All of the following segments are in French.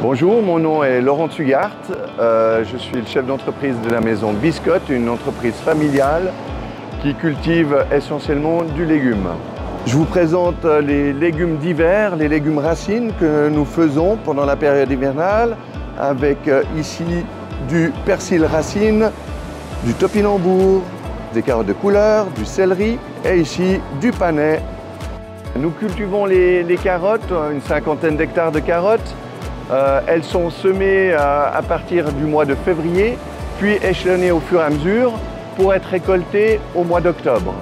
Bonjour, mon nom est Laurent Tugart. Je suis le chef d'entreprise de la maison Biscotte, une entreprise familiale qui cultive essentiellement du légume. Je vous présente les légumes d'hiver, les légumes racines que nous faisons pendant la période hivernale avec ici du persil racine, du topinambour, des carottes de couleur, du céleri et ici du panais. Nous cultivons les carottes, une cinquantaine d'hectares de carottes. Elles sont semées à partir du mois de février, puis échelonnées au fur et à mesure pour être récoltées au mois d'octobre.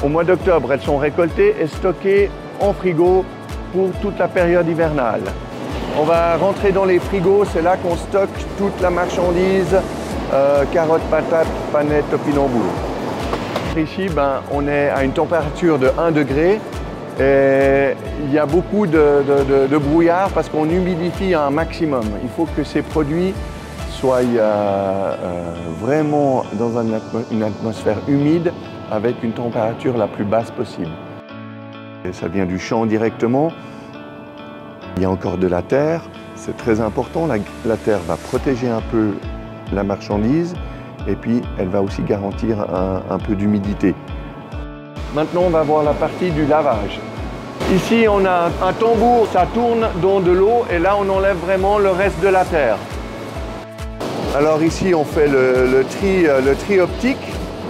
Au mois d'octobre, elles sont récoltées et stockées en frigo pour toute la période hivernale. On va rentrer dans les frigos, c'est là qu'on stocke toute la marchandise, carottes, patates, panais, topinambour. Ici, on est à une température de 1 degré. Et il y a beaucoup de brouillard parce qu'on humidifie un maximum. Il faut que ces produits soient vraiment dans une atmosphère humide avec une température la plus basse possible. Et ça vient du champ directement. Il y a encore de la terre, c'est très important. La terre va protéger un peu la marchandise et puis elle va aussi garantir un peu d'humidité. Maintenant, on va voir la partie du lavage. Ici, on a un tambour, ça tourne dans de l'eau et là, on enlève vraiment le reste de la terre. Alors ici, on fait le tri optique.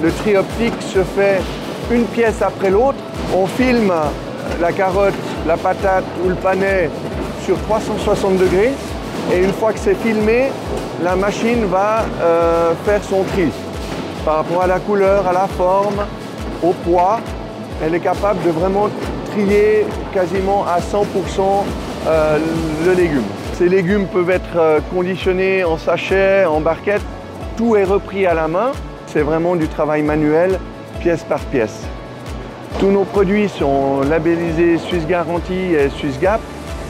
Le tri optique se fait une pièce après l'autre. On filme la carotte, la patate ou le panais sur 360 degrés. Et une fois que c'est filmé, la machine va faire son tri. Par rapport à la couleur, à la forme, au poids, elle est capable de vraiment trier quasiment à 100% le légume. Ces légumes peuvent être conditionnés en sachet, en barquette. Tout est repris à la main. C'est vraiment du travail manuel, pièce par pièce. Tous nos produits sont labellisés Suisse Garantie et Suisse Gap.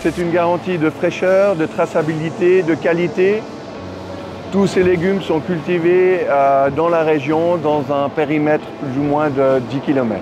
C'est une garantie de fraîcheur, de traçabilité, de qualité. Tous ces légumes sont cultivés dans la région, dans un périmètre plus ou moins de 10 km.